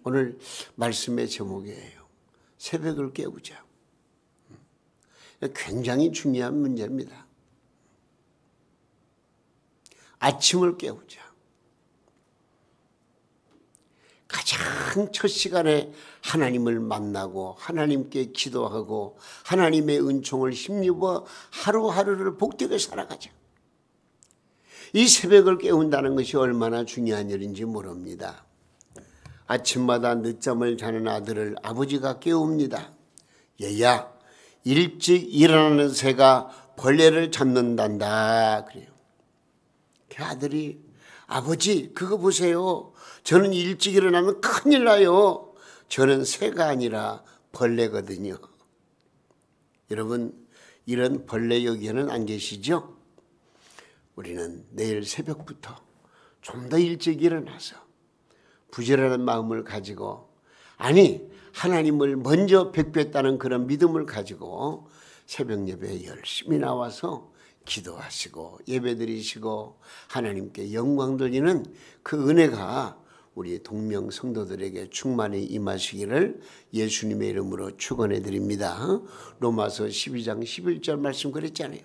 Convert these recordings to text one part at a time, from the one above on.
오늘 말씀의 제목이에요. 새벽을 깨우자. 굉장히 중요한 문제입니다. 아침을 깨우자. 가장 첫 시간에 하나님을 만나고 하나님께 기도하고 하나님의 은총을 힘입어 하루하루를 복되게 살아가자. 이 새벽을 깨운다는 것이 얼마나 중요한 일인지 모릅니다. 아침마다 늦잠을 자는 아들을 아버지가 깨웁니다. 얘야, 일찍 일어나는 새가 벌레를 잡는단다. 그래요. 그 아들이 아버지 그거 보세요. 저는 일찍 일어나면 큰일 나요. 저는 새가 아니라 벌레거든요. 여러분 이런 벌레 여기에는 안 계시죠? 우리는 내일 새벽부터 좀 더 일찍 일어나서 부지런한 마음을 가지고 하나님을 먼저 뵙겠다는 그런 믿음을 가지고 새벽 예배에 열심히 나와서 기도하시고 예배드리시고 하나님께 영광 돌리는 그 은혜가 우리 동명 성도들에게 충만히 임하시기를 예수님의 이름으로 축원해 드립니다. 로마서 12장 11절 말씀 그랬잖아요.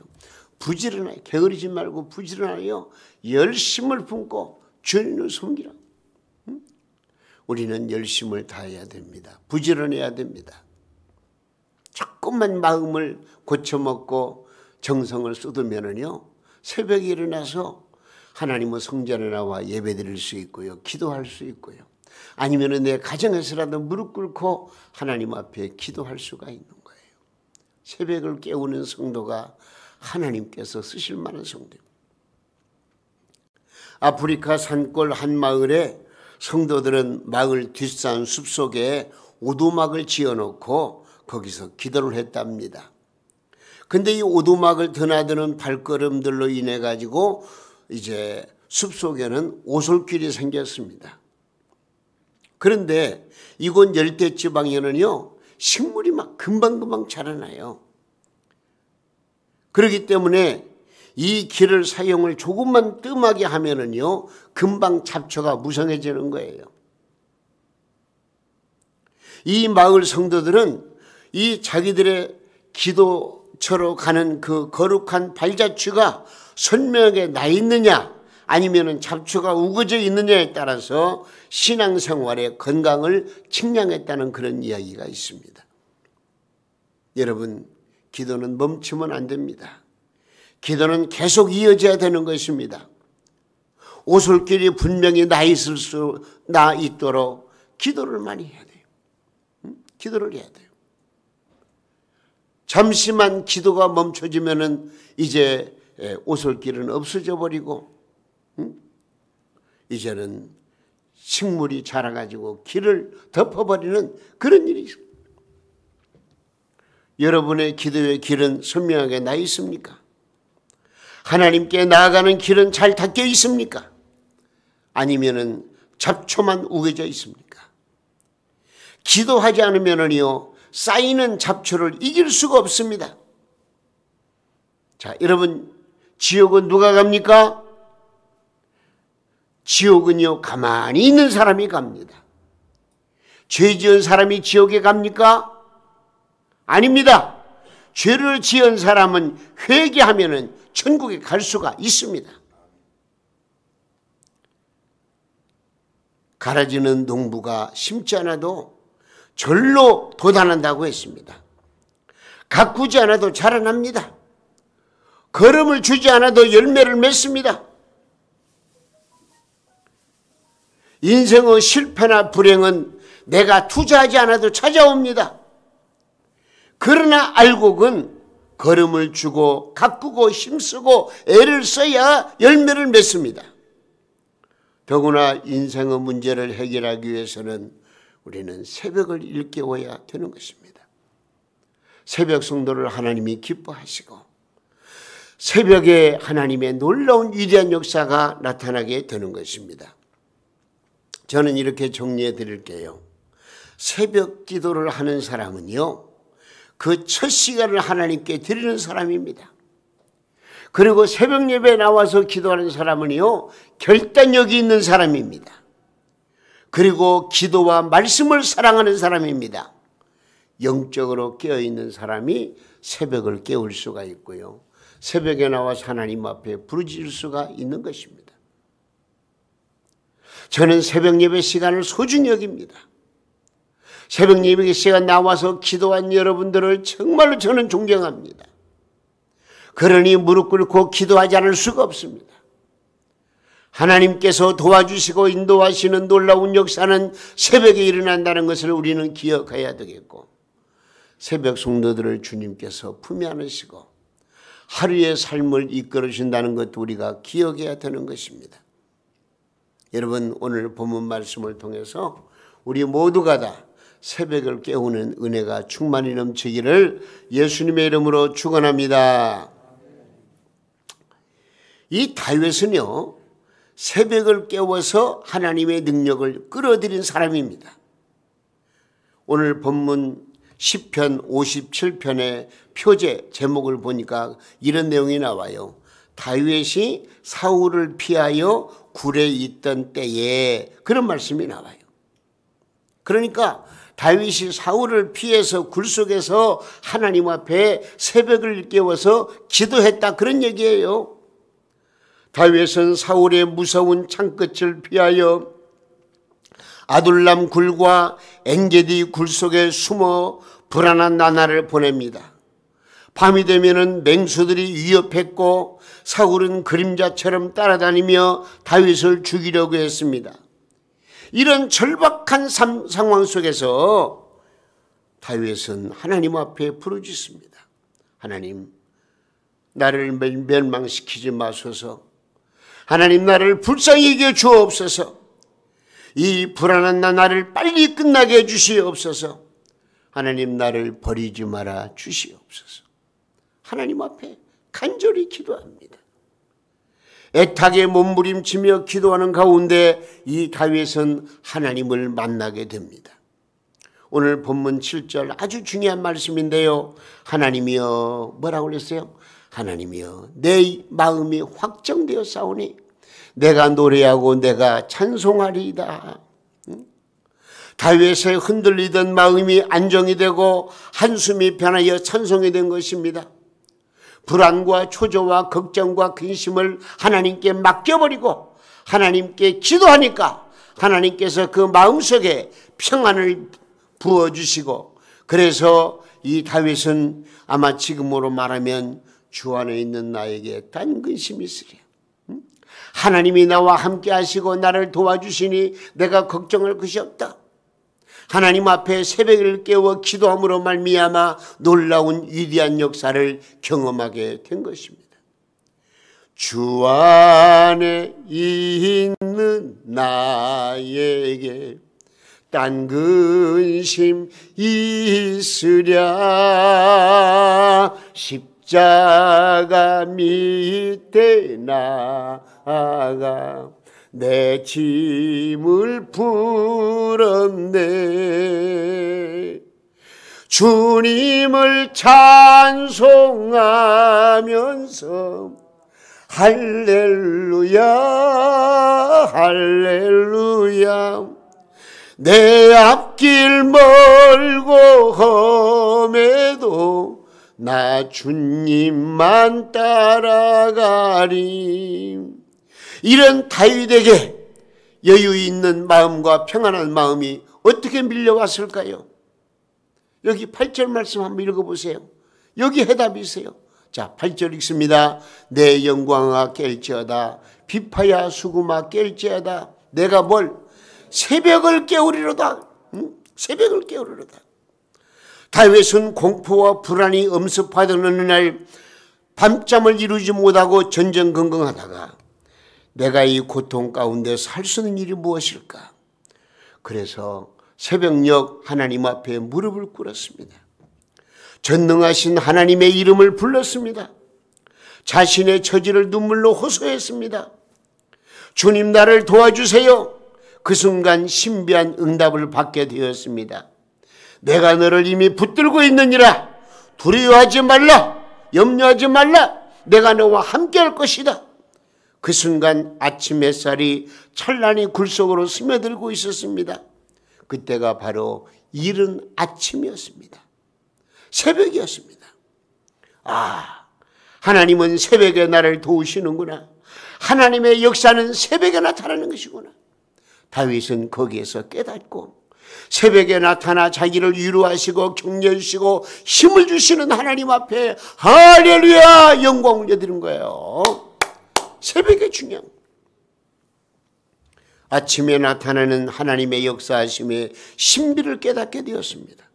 부지런하여 게으르지 말고 부지런하여 열심을 품고 주님을 섬기라. 우리는 열심을 다해야 됩니다. 부지런해야 됩니다. 조금만 마음을 고쳐먹고 정성을 쏟으면은요 새벽에 일어나서 하나님의 성전에 나와 예배드릴 수 있고요, 기도할 수 있고요, 아니면은 내 가정에서라도 무릎 꿇고 하나님 앞에 기도할 수가 있는 거예요. 새벽을 깨우는 성도가 하나님께서 쓰실 만한 성도입니다. 아프리카 산골 한 마을에 성도들은 마을 뒷산 숲속에 오두막을 지어놓고 거기서 기도를 했답니다. 근데 이 오두막을 드나드는 발걸음들로 인해 가지고 이제 숲속에는 오솔길이 생겼습니다. 그런데 이곳 열대지방에는요 식물이 막 금방금방 자라나요. 그렇기 때문에 이 길을 사용을 조금만 뜸하게 하면은요 금방 잡초가 무성해지는 거예요. 이 마을 성도들은 이 자기들의 기도처로 가는 그 거룩한 발자취가 선명하게 나 있느냐 아니면은 잡초가 우거져 있느냐에 따라서 신앙생활의 건강을 측량했다는 그런 이야기가 있습니다. 여러분 기도는 멈추면 안 됩니다. 기도는 계속 이어져야 되는 것입니다. 오솔길이 분명히 나 있도록 기도를 많이 해야 돼요. 기도를 해야 돼요. 잠시만 기도가 멈춰지면은 이제 오솔길은 없어져 버리고 이제는 식물이 자라가지고 길을 덮어버리는 그런 일이 있습니다. 여러분의 기도의 길은 선명하게 나 있습니까? 하나님께 나아가는 길은 잘 닦여 있습니까? 아니면은 잡초만 우겨져 있습니까? 기도하지 않으면은요 쌓이는 잡초를 이길 수가 없습니다. 자, 여러분 지옥은 누가 갑니까? 지옥은요 가만히 있는 사람이 갑니다. 죄 지은 사람이 지옥에 갑니까? 아닙니다. 죄를 지은 사람은 회개하면은 천국에 갈 수가 있습니다. 가라지는 농부가 심지 않아도 절로 돋아난다고 했습니다. 가꾸지 않아도 자라납니다. 걸음을 주지 않아도 열매를 맺습니다. 인생의 실패나 불행은 내가 투자하지 않아도 찾아옵니다. 그러나 알곡은 걸음을 주고 가꾸고 힘쓰고 애를 써야 열매를 맺습니다. 더구나 인생의 문제를 해결하기 위해서는 우리는 새벽을 일깨워야 되는 것입니다. 새벽 성도를 하나님이 기뻐하시고 새벽에 하나님의 놀라운 위대한 역사가 나타나게 되는 것입니다. 저는 이렇게 정리해 드릴게요. 새벽 기도를 하는 사람은요 그 첫 시간을 하나님께 드리는 사람입니다. 그리고 새벽 예배에 나와서 기도하는 사람은요 결단력이 있는 사람입니다. 그리고 기도와 말씀을 사랑하는 사람입니다. 영적으로 깨어있는 사람이 새벽을 깨울 수가 있고요. 새벽에 나와서 하나님 앞에 부르짖을 수가 있는 것입니다. 저는 새벽 예배 시간을 소중히 여깁니다. 새벽 예배 시간 나와서 기도한 여러분들을 정말로 저는 존경합니다. 그러니 무릎 꿇고 기도하지 않을 수가 없습니다. 하나님께서 도와주시고 인도하시는 놀라운 역사는 새벽에 일어난다는 것을 우리는 기억해야 되겠고, 새벽 성도들을 주님께서 품에 안으시고 하루의 삶을 이끌어 주신다는 것도 우리가 기억해야 되는 것입니다. 여러분, 오늘 본문 말씀을 통해서 우리 모두가 다 새벽을 깨우는 은혜가 충만히 넘치기를 예수님의 이름으로 축원합니다. 이 다윗은요, 새벽을 깨워서 하나님의 능력을 끌어들인 사람입니다. 오늘 본문 시편 57편의 표제 제목을 보니까 이런 내용이 나와요. 다윗이 사울을 피하여 굴에 있던 때에, 그런 말씀이 나와요. 그러니까 다윗이 사울을 피해서 굴 속에서 하나님 앞에 새벽을 깨워서 기도했다, 그런 얘기예요. 다윗은 사울의 무서운 창끝을 피하여 아둘람 굴과 엔게디 굴 속에 숨어 불안한 나날을 보냅니다. 밤이 되면은 맹수들이 위협했고 사울은 그림자처럼 따라다니며 다윗을 죽이려고 했습니다. 이런 절박한 상황 속에서 다윗은 하나님 앞에 부르짖습니다. 하나님, 나를 멸망시키지 마소서. 하나님, 나를 불쌍히 여겨 주옵소서. 이 불안한 나날을 빨리 끝나게 해주시옵소서. 하나님, 나를 버리지 말아 주시옵소서. 하나님 앞에 간절히 기도합니다. 애타게 몸부림치며 기도하는 가운데 이 다윗은 하나님을 만나게 됩니다. 오늘 본문 7절 아주 중요한 말씀인데요. 하나님이여, 뭐라고 그랬어요? 하나님이여, 내 마음이 확정되어 싸우니 내가 노래하고 내가 찬송하리이다. 다윗의 흔들리던 마음이 안정이 되고 한숨이 변하여 찬송이 된 것입니다. 불안과 초조와 걱정과 근심을 하나님께 맡겨버리고 하나님께 기도하니까 하나님께서 그 마음속에 평안을 부어주시고, 그래서 이 다윗은 아마 지금으로 말하면 주 안에 있는 나에게 단 근심이 있으랴. 하나님이 나와 함께 하시고 나를 도와주시니 내가 걱정할 것이 없다. 하나님 앞에 새벽을 깨워 기도함으로 말미암아 놀라운 위대한 역사를 경험하게 된 것입니다. 주 안에 있는 나에게 딴 근심 있으랴. 십자가 밑에 나아가 내 짐을 풀었네. 주님을 찬송하면서 할렐루야 할렐루야. 내 앞길 멀고 험해도 나 주님만 따라가리. 이런 다윗에게 여유 있는 마음과 평안한 마음이 어떻게 밀려왔을까요? 여기 8절 말씀 한번 읽어보세요. 여기 해답이 있어요. 자, 8절 읽습니다. 내 영광아 깰지어다, 비파야 수구마 깰지어다. 내가 뭘? 새벽을 깨우리로다. 새벽을 깨우리로다. 다윗은 공포와 불안이 엄습하던 어느 날 밤잠을 이루지 못하고 전전긍긍하다가 내가 이 고통 가운데 살 수 있는 일이 무엇일까? 그래서 새벽녘 하나님 앞에 무릎을 꿇었습니다. 전능하신 하나님의 이름을 불렀습니다. 자신의 처지를 눈물로 호소했습니다. 주님, 나를 도와주세요. 그 순간 신비한 응답을 받게 되었습니다. 내가 너를 이미 붙들고 있느니라. 두려워하지 말라. 염려하지 말라. 내가 너와 함께 할 것이다. 그 순간 아침 햇살이 찬란히 굴 속으로 스며들고 있었습니다. 그때가 바로 이른 아침이었습니다. 새벽이었습니다. 아, 하나님은 새벽에 나를 도우시는구나. 하나님의 역사는 새벽에 나타나는 것이구나. 다윗은 거기에서 깨닫고 새벽에 나타나 자기를 위로하시고 격려하시고 힘을 주시는 하나님 앞에 할렐루야 영광 올려드린 거예요. 새벽에 중요한 아침에 나타나는 하나님의 역사하심의 신비를 깨닫게 되었습니다.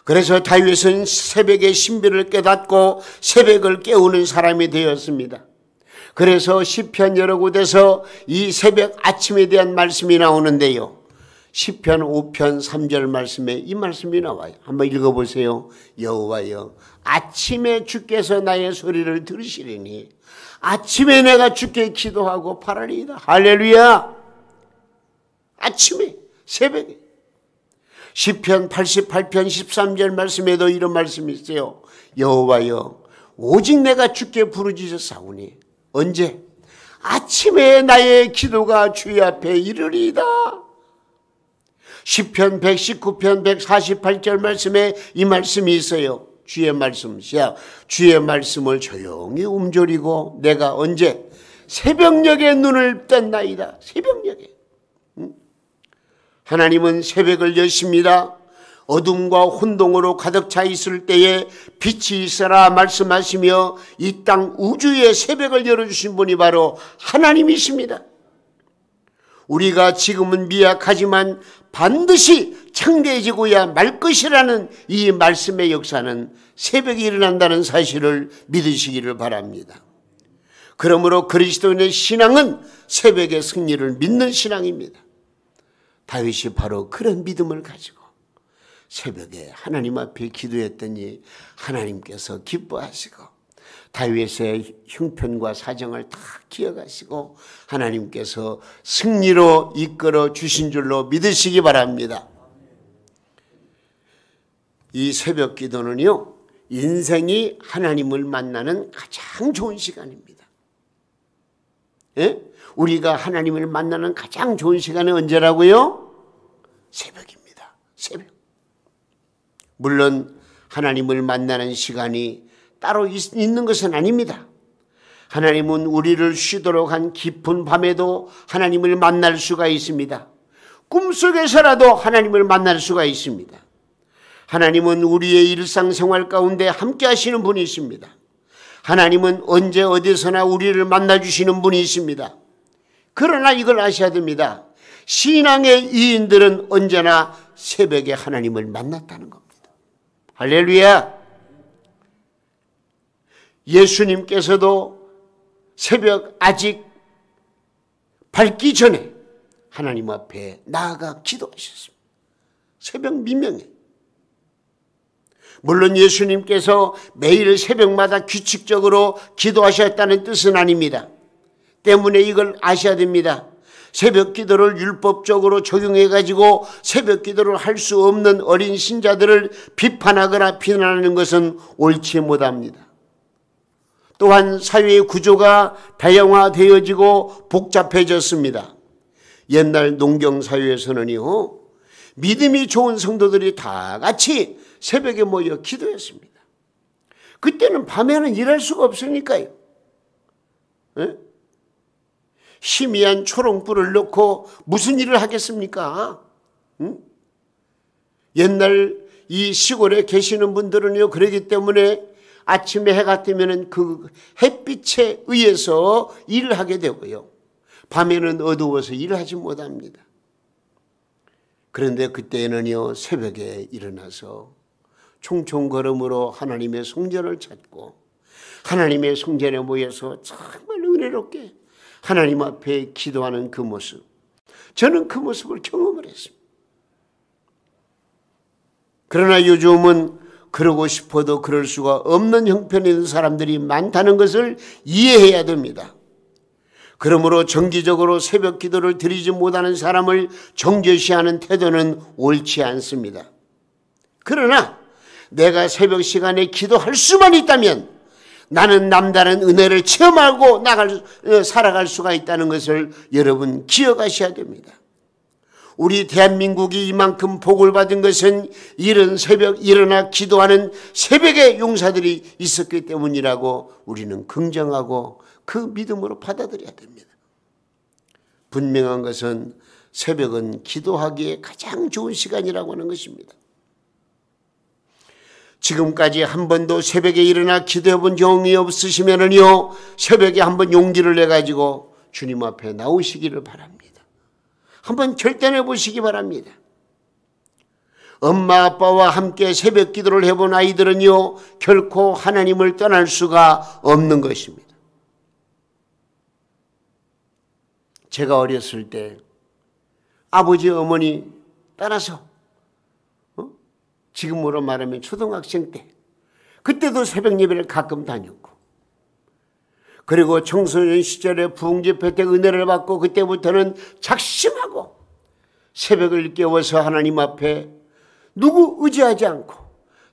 그래서 다윗은 새벽의 신비를 깨닫고 새벽을 깨우는 사람이 되었습니다. 그래서 시편 여러 곳에서 이 새벽 아침에 대한 말씀이 나오는데요. 시편 5편 3절 말씀에 이 말씀이 나와요. 한번 읽어보세요. 여호와여, 아침에 주께서 나의 소리를 들으시리니 아침에 내가 주께 기도하고 바라리이다. 할렐루야. 아침에, 새벽에. 시편 88편 13절 말씀에도 이런 말씀이 있어요. 여호와여, 오직 내가 주께 부르짖었사오니 언제? 아침에 나의 기도가 주의 앞에 이르리이다. 시편 119편 148절 말씀에 이 말씀이 있어요. 주의 말씀, 주의 말씀을 조용히 움졸이고 내가 언제? 새벽녘에 눈을 떴나이다. 새벽녘에. 하나님은 새벽을 여십니다. 어둠과 혼동으로 가득 차 있을 때에 빛이 있어라 말씀하시며 이 땅 우주의 새벽을 열어주신 분이 바로 하나님이십니다. 우리가 지금은 미약하지만 반드시 창대해지고야 말 것이라는 이 말씀의 역사는 새벽에 일어난다는 사실을 믿으시기를 바랍니다. 그러므로 그리스도인의 신앙은 새벽의 승리를 믿는 신앙입니다. 다윗이 바로 그런 믿음을 가지고 새벽에 하나님 앞에 기도했더니 하나님께서 기뻐하시고 다윗의 형편과 사정을 다 기억하시고 하나님께서 승리로 이끌어 주신 줄로 믿으시기 바랍니다. 이 새벽 기도는요, 인생이 하나님을 만나는 가장 좋은 시간입니다. 예? 우리가 하나님을 만나는 가장 좋은 시간은 언제라고요? 새벽입니다. 새벽. 물론 하나님을 만나는 시간이 따로 있는 것은 아닙니다. 하나님은 우리를 쉬도록 한 깊은 밤에도 하나님을 만날 수가 있습니다. 꿈속에서라도 하나님을 만날 수가 있습니다. 하나님은 우리의 일상생활 가운데 함께 하시는 분이십니다. 하나님은 언제 어디서나 우리를 만나주시는 분이십니다. 그러나 이걸 아셔야 됩니다. 신앙의 이인들은 언제나 새벽에 하나님을 만났다는 겁니다. 할렐루야. 예수님께서도 새벽 아직 밝기 전에 하나님 앞에 나아가 기도하셨습니다. 새벽 미명에. 물론 예수님께서 매일 새벽마다 규칙적으로 기도하셨다는 뜻은 아닙니다. 때문에 이걸 아셔야 됩니다. 새벽 기도를 율법적으로 적용해가지고 새벽 기도를 할 수 없는 어린 신자들을 비판하거나 비난하는 것은 옳지 못합니다. 또한 사회의 구조가 다양화되어지고 복잡해졌습니다. 옛날 농경사회에서는요, 믿음이 좋은 성도들이 다 같이 새벽에 모여 기도했습니다. 그때는 밤에는 일할 수가 없으니까요. 네? 희미한 초롱불을 넣고 무슨 일을 하겠습니까? 응? 옛날 이 시골에 계시는 분들은요, 그러기 때문에 아침에 해가 뜨면은 그 햇빛에 의해서 일을 하게 되고요. 밤에는 어두워서 일을 하지 못합니다. 그런데 그때는요, 새벽에 일어나서 총총걸음으로 하나님의 성전을 찾고 하나님의 성전에 모여서 정말 은혜롭게 하나님 앞에 기도하는 그 모습, 저는 그 모습을 경험을 했습니다. 그러나 요즘은 그러고 싶어도 그럴 수가 없는 형편에 있는 사람들이 많다는 것을 이해해야 됩니다. 그러므로 정기적으로 새벽 기도를 드리지 못하는 사람을 정죄시하는 태도는 옳지 않습니다. 그러나 내가 새벽 시간에 기도할 수만 있다면 나는 남다른 은혜를 체험하고 살아갈 수가 있다는 것을 여러분 기억하셔야 됩니다. 우리 대한민국이 이만큼 복을 받은 것은 이른 새벽 일어나 기도하는 새벽의 용사들이 있었기 때문이라고 우리는 긍정하고 그 믿음으로 받아들여야 됩니다. 분명한 것은 새벽은 기도하기에 가장 좋은 시간이라고 하는 것입니다. 지금까지 한 번도 새벽에 일어나 기도해 본 경험이 없으시면은요, 새벽에 한번 용기를 내가지고 주님 앞에 나오시기를 바랍니다. 한번 결단해 보시기 바랍니다. 엄마 아빠와 함께 새벽 기도를 해본 아이들은요, 결코 하나님을 떠날 수가 없는 것입니다. 제가 어렸을 때 아버지 어머니 따라서 지금으로 말하면 초등학생 때, 그때도 새벽 예배를 가끔 다녔고, 그리고 청소년 시절에 부흥집회 때 은혜를 받고 그때부터는 작심하고 새벽을 깨워서 하나님 앞에 누구 의지하지 않고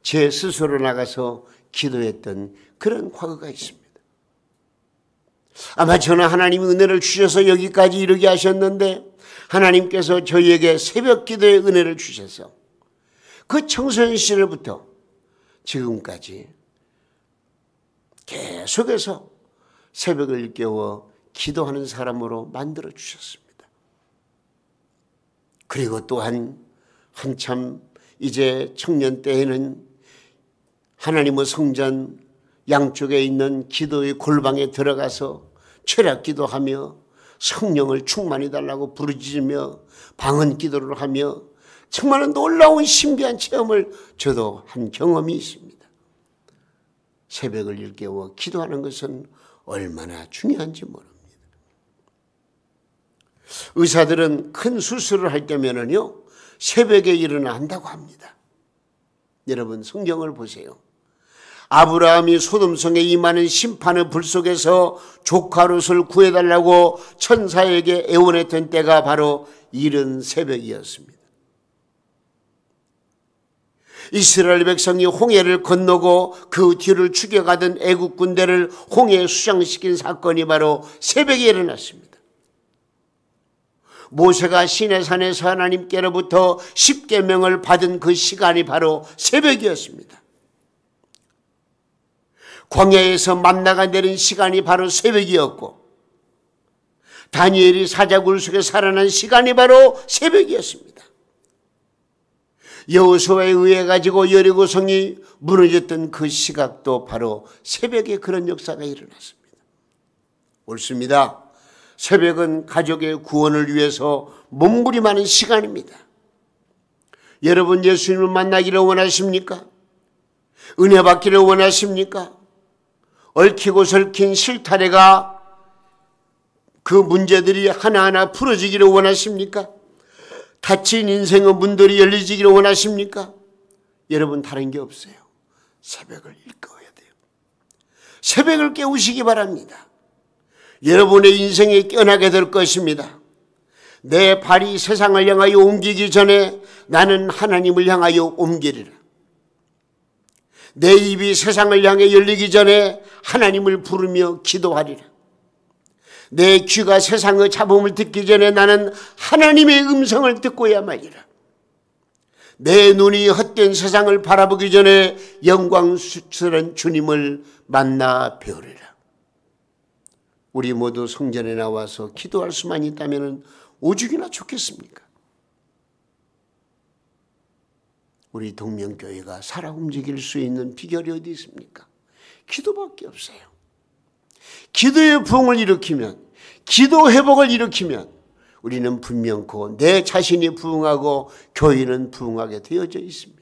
제 스스로 나가서 기도했던 그런 과거가 있습니다. 아마 저는 하나님이 은혜를 주셔서 여기까지 이르게 하셨는데, 하나님께서 저희에게 새벽 기도의 은혜를 주셔서 그 청소년 시절부터 지금까지 계속해서 새벽을 일깨워 기도하는 사람으로 만들어 주셨습니다. 그리고 또한 한참 이제 청년 때에는 하나님의 성전 양쪽에 있는 기도의 골방에 들어가서 철학 기도하며 성령을 충만히 달라고 부르짖으며 방언 기도를 하며 정말 놀라운 신비한 체험을 저도 한 경험이 있습니다. 새벽을 일깨워 기도하는 것은 얼마나 중요한지 모릅니다. 의사들은 큰 수술을 할 때면은요, 새벽에 일어나 한다고 합니다. 여러분 성경을 보세요. 아브라함이 소돔성에 임하는 심판의 불 속에서 조카 롯을 구해달라고 천사에게 애원했던 때가 바로 이른 새벽이었습니다. 이스라엘 백성이 홍해를 건너고 그 뒤를 죽여가던 애국 군대를 홍해에 수장시킨 사건이 바로 새벽에 일어났습니다. 모세가 시내산에서 하나님께로부터 십계명을 받은 그 시간이 바로 새벽이었습니다. 광야에서 만나가 내린 시간이 바로 새벽이었고, 다니엘이 사자굴 속에 살아난 시간이 바로 새벽이었습니다. 여호수아에 의해 가지고 여리고성이 무너졌던 그 시각도 바로 새벽에 그런 역사가 일어났습니다. 옳습니다. 새벽은 가족의 구원을 위해서 몸부림하는 시간입니다. 여러분 예수님을 만나기를 원하십니까? 은혜 받기를 원하십니까? 얽히고 설킨 실타래가 그 문제들이 하나하나 풀어지기를 원하십니까? 닫힌 인생의 문들이 열리지기를 원하십니까? 여러분 다른 게 없어요. 새벽을 일깨워야 돼요. 새벽을 깨우시기 바랍니다. 여러분의 인생이 깨어나게 될 것입니다. 내 발이 세상을 향하여 옮기기 전에 나는 하나님을 향하여 옮기리라. 내 입이 세상을 향해 열리기 전에 하나님을 부르며 기도하리라. 내 귀가 세상의 잡음을 듣기 전에 나는 하나님의 음성을 듣고야 말이라. 내 눈이 헛된 세상을 바라보기 전에 영광스러운 주님을 만나 배우리라. 우리 모두 성전에 나와서 기도할 수만 있다면 오죽이나 좋겠습니까? 우리 동명교회가 살아 움직일 수 있는 비결이 어디 있습니까? 기도밖에 없어요. 기도의 부흥을 일으키면, 기도 회복을 일으키면 우리는 분명코 내 자신이 부흥하고 교회는 부흥하게 되어져 있습니다.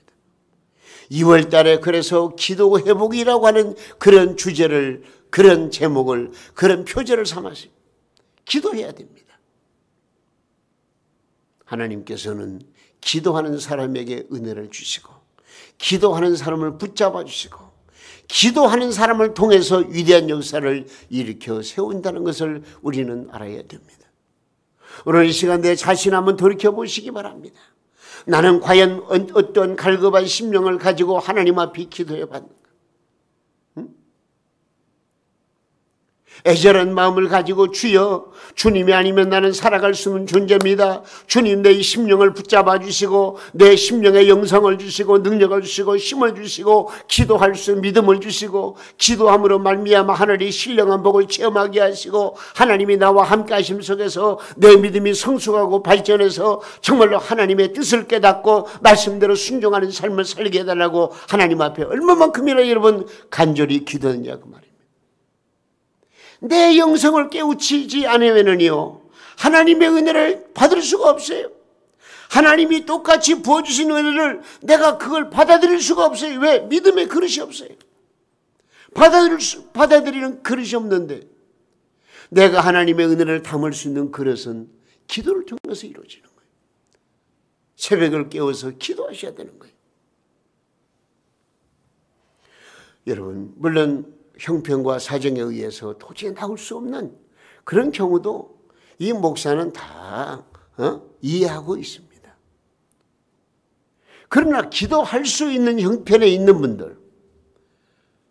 2월 달에 그래서 기도 회복이라고 하는 그런 주제를, 그런 제목을, 그런 표제를 삼아서 기도해야 됩니다. 하나님께서는 기도하는 사람에게 은혜를 주시고, 기도하는 사람을 붙잡아 주시고, 기도하는 사람을 통해서 위대한 역사를 일으켜 세운다는 것을 우리는 알아야 됩니다. 오늘 이 시간 내 자신 한번 돌이켜보시기 바랍니다. 나는 과연 어떤 갈급한 심령을 가지고 하나님 앞에 기도해 봤는가? 애절한 마음을 가지고 주여, 주님이 아니면 나는 살아갈 수 없는 존재입니다. 주님, 내 심령을 붙잡아 주시고 내 심령에 영성을 주시고 능력을 주시고 힘을 주시고 기도할 수 믿음을 주시고 기도함으로 말미암아 하늘이 신령한 복을 체험하게 하시고 하나님이 나와 함께 하심 속에서 내 믿음이 성숙하고 발전해서 정말로 하나님의 뜻을 깨닫고 말씀대로 순종하는 삶을 살게 해달라고 하나님 앞에 얼마만큼이나 여러분 간절히 기도하느냐 그 말입니다. 내 영성을 깨우치지 않으면요 하나님의 은혜를 받을 수가 없어요. 하나님이 똑같이 부어주신 은혜를 내가 그걸 받아들일 수가 없어요. 왜? 믿음의 그릇이 없어요. 받아들이는 그릇이 없는데 내가 하나님의 은혜를 담을 수 있는 그릇은 기도를 통해서 이루어지는 거예요. 새벽을 깨워서 기도하셔야 되는 거예요. 여러분, 물론 형편과 사정에 의해서 도저히 나올 수 없는 그런 경우도 이 목사는 다 이해하고 있습니다. 그러나 기도할 수 있는 형편에 있는 분들,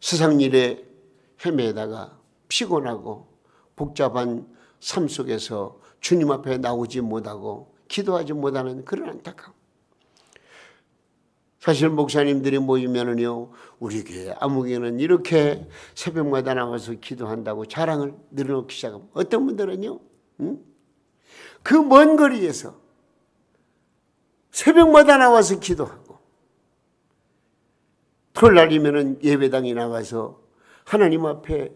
세상 일에 헤매다가 피곤하고 복잡한 삶 속에서 주님 앞에 나오지 못하고 기도하지 못하는 그런 안타까움. 사실 목사님들이 모이면은요, 우리 교회 아무개는 이렇게 새벽마다 나와서 기도한다고 자랑을 늘어놓기 시작하면 어떤 분들은요, 그 먼 거리에서 새벽마다 나와서 기도하고 토요일날이면은 예배당에 나가서 하나님 앞에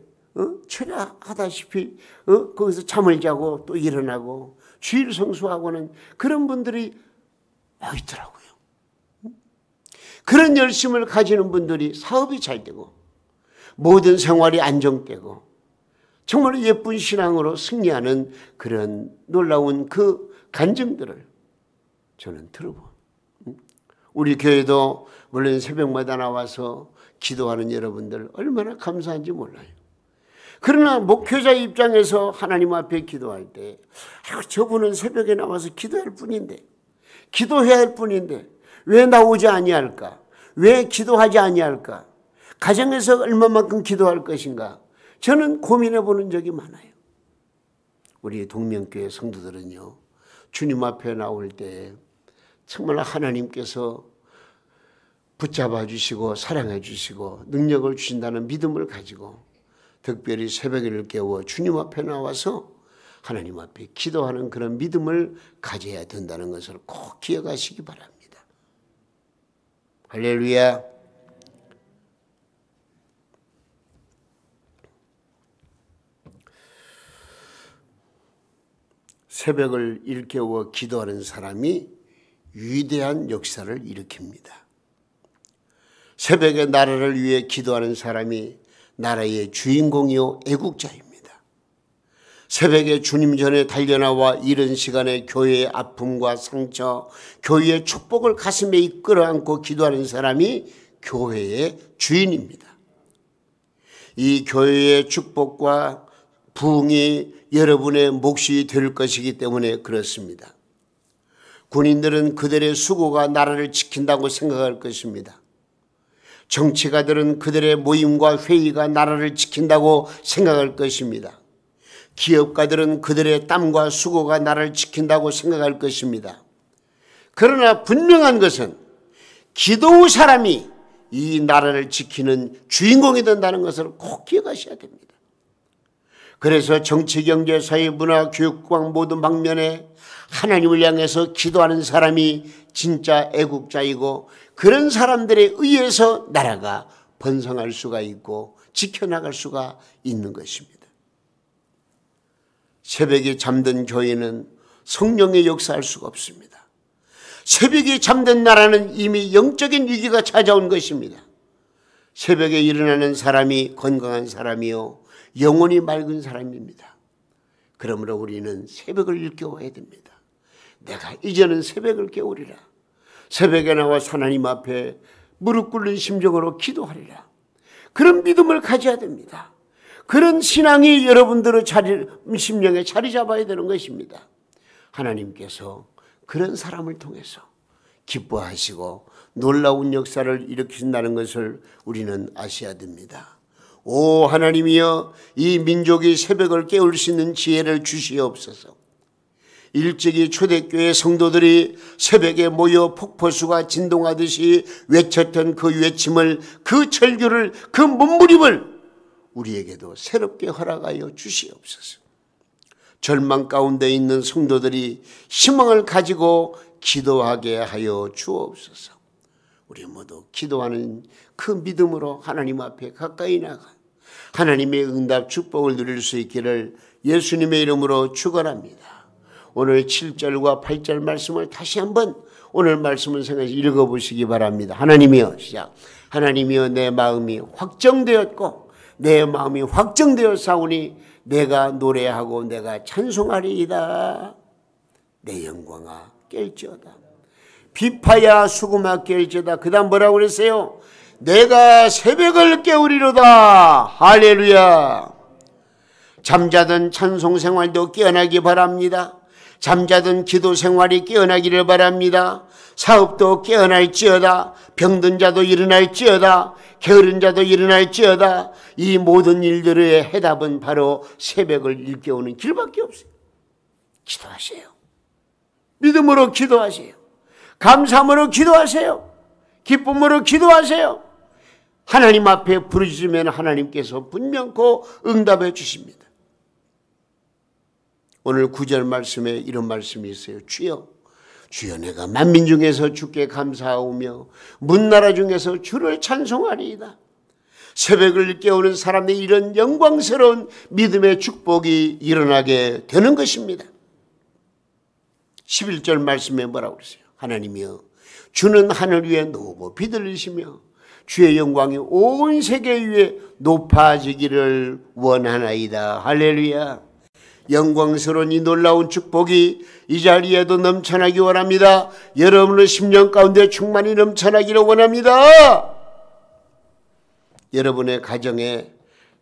철야하다시피 거기서 잠을 자고 또 일어나고 주일 성수하고는 그런 분들이 있더라고요. 그런 열심을 가지는 분들이 사업이 잘 되고 모든 생활이 안정되고 정말 예쁜 신앙으로 승리하는 그런 놀라운 그 간증들을 저는 들어본. 우리 교회도 물론 새벽마다 나와서 기도하는 여러분들 얼마나 감사한지 몰라요. 그러나 목회자 입장에서 하나님 앞에 기도할 때 저분은 새벽에 나와서 기도할 뿐인데 기도해야 할 뿐인데 왜 나오지 아니할까? 왜 기도하지 아니할까? 가정에서 얼마만큼 기도할 것인가? 저는 고민해 보는 적이 많아요. 우리 동명교회 성도들은요, 주님 앞에 나올 때 정말 하나님께서 붙잡아 주시고 사랑해 주시고 능력을 주신다는 믿음을 가지고 특별히 새벽을 깨워 주님 앞에 나와서 하나님 앞에 기도하는 그런 믿음을 가져야 된다는 것을 꼭 기억하시기 바랍니다. 할렐루야. 새벽을 일깨워 기도하는 사람이 위대한 역사를 일으킵니다. 새벽에 나라를 위해 기도하는 사람이 나라의 주인공이요 애국자입니다. 새벽에 주님 전에 달려나와 이른 시간에 교회의 아픔과 상처, 교회의 축복을 가슴에 이끌어 안고 기도하는 사람이 교회의 주인입니다. 이 교회의 축복과 부흥이 여러분의 몫이 될 것이기 때문에 그렇습니다. 군인들은 그들의 수고가 나라를 지킨다고 생각할 것입니다. 정치가들은 그들의 모임과 회의가 나라를 지킨다고 생각할 것입니다. 기업가들은 그들의 땀과 수고가 나라를 지킨다고 생각할 것입니다. 그러나 분명한 것은 기도 사람이 이 나라를 지키는 주인공이 된다는 것을 꼭 기억하셔야 됩니다. 그래서 정치, 경제, 사회, 문화, 교육관 모든 방면에 하나님을 향해서 기도하는 사람이 진짜 애국자이고 그런 사람들에 의해서 나라가 번성할 수가 있고 지켜나갈 수가 있는 것입니다. 새벽에 잠든 교회는 성령의 역사할 수가 없습니다. 새벽에 잠든 나라는 이미 영적인 위기가 찾아온 것입니다. 새벽에 일어나는 사람이 건강한 사람이요 영혼이 맑은 사람입니다. 그러므로 우리는 새벽을 일깨워야 됩니다. 내가 이제는 새벽을 깨우리라. 새벽에 나와 하나님 앞에 무릎 꿇는 심정으로 기도하리라. 그런 믿음을 가져야 됩니다. 그런 신앙이 여러분들의 심령에 자리 잡아야 되는 것입니다. 하나님께서 그런 사람을 통해서 기뻐하시고 놀라운 역사를 일으키신다는 것을 우리는 아셔야 됩니다. 오 하나님이여, 이 민족이 새벽을 깨울 수 있는 지혜를 주시옵소서. 일찍이 초대교회 성도들이 새벽에 모여 폭포수가 진동하듯이 외쳤던 그 외침을, 그 절규를, 그 몸부림을 우리에게도 새롭게 허락하여 주시옵소서. 절망 가운데 있는 성도들이 희망을 가지고 기도하게 하여 주옵소서. 우리 모두 기도하는 그 믿음으로 하나님 앞에 가까이 나가 하나님의 응답 축복을 누릴 수 있기를 예수님의 이름으로 축원합니다. 오늘 7절과 8절 말씀을 다시 한번 오늘 말씀을 생각해서 읽어보시기 바랍니다. 하나님이여, 시작. 하나님이여, 내 마음이 확정되었고 내 마음이 확정되었사오니 내가 노래하고 내가 찬송하리이다. 내 영광아 깰지어다. 비파야 수금아 깰지어다. 그 다음 뭐라고 그랬어요? 내가 새벽을 깨우리로다. 할렐루야. 잠자던 찬송 생활도 깨어나기 바랍니다. 잠자던 기도 생활이 깨어나기를 바랍니다. 사업도 깨어날지어다. 병든 자도 일어날지어다. 게으른 자도 일어날지어다. 이 모든 일들의 해답은 바로 새벽을 일깨우는 길밖에 없어요. 기도하세요. 믿음으로 기도하세요. 감사함으로 기도하세요. 기쁨으로 기도하세요. 하나님 앞에 부르짖으면 하나님께서 분명코 응답해 주십니다. 오늘 9절 말씀에 이런 말씀이 있어요. 주여, 주여 내가 만민 중에서 주께 감사하오며 문나라 중에서 주를 찬송하리이다. 새벽을 깨우는 사람의 이런 영광스러운 믿음의 축복이 일어나게 되는 것입니다. 11절 말씀에 뭐라고 그러세요? 하나님이여, 주는 하늘 위에 높이 들리시며 주의 영광이 온 세계 위에 높아지기를 원하나이다. 할렐루야. 영광스러운 이 놀라운 축복이 이 자리에도 넘쳐나기 원합니다. 여러분의 심령 가운데 충만히 넘쳐나기를 원합니다. 여러분의 가정의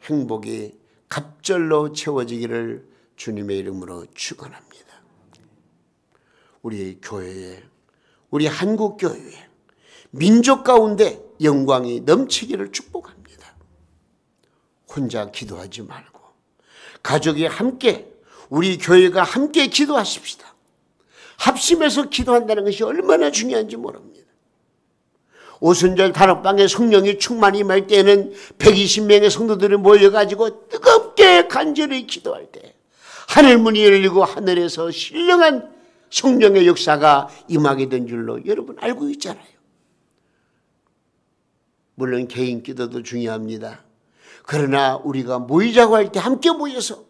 행복이 갑절로 채워지기를 주님의 이름으로 축원합니다. 우리 교회에, 우리 한국 교회에, 민족 가운데 영광이 넘치기를 축복합니다. 혼자 기도하지 말고 가족이 함께, 우리 교회가 함께 기도하십시다. 합심해서 기도한다는 것이 얼마나 중요한지 모릅니다. 오순절 다락방에 성령이 충만히 임할 때에는 120명의 성도들이 모여가지고 뜨겁게 간절히 기도할 때 하늘문이 열리고 하늘에서 신령한 성령의 역사가 임하게 된 줄로 여러분 알고 있잖아요. 물론 개인 기도도 중요합니다. 그러나 우리가 모이자고 할 때 함께 모여서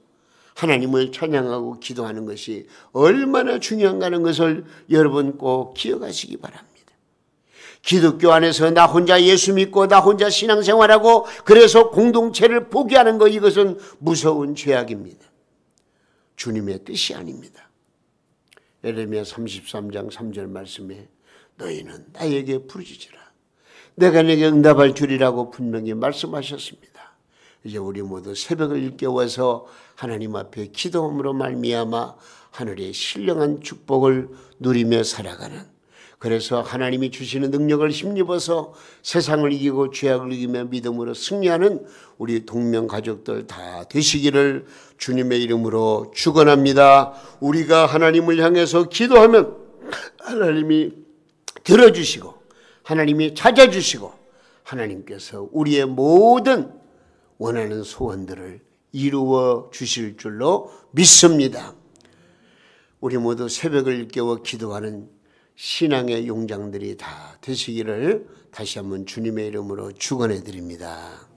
하나님을 찬양하고 기도하는 것이 얼마나 중요한가는 것을 여러분 꼭 기억하시기 바랍니다. 기독교 안에서 나 혼자 예수 믿고 나 혼자 신앙생활하고 그래서 공동체를 포기하는 것, 이것은 무서운 죄악입니다. 주님의 뜻이 아닙니다. 예레미야 33장 3절 말씀에 너희는 나에게 부르짖으라. 내가 내게 응답할 줄이라고 분명히 말씀하셨습니다. 이제 우리 모두 새벽을 일깨워서 하나님 앞에 기도함으로 말미암아 하늘의 신령한 축복을 누리며 살아가는, 그래서 하나님이 주시는 능력을 힘입어서 세상을 이기고 죄악을 이기며 믿음으로 승리하는 우리 동명가족들 다 되시기를 주님의 이름으로 축원합니다. 우리가 하나님을 향해서 기도하면 하나님이 들어주시고 하나님이 찾아주시고 하나님께서 우리의 모든 원하는 소원들을 이루어 주실 줄로 믿습니다. 우리 모두 새벽을 일깨워 기도하는 신앙의 용장들이 다 되시기를 다시 한번 주님의 이름으로 축원해 드립니다.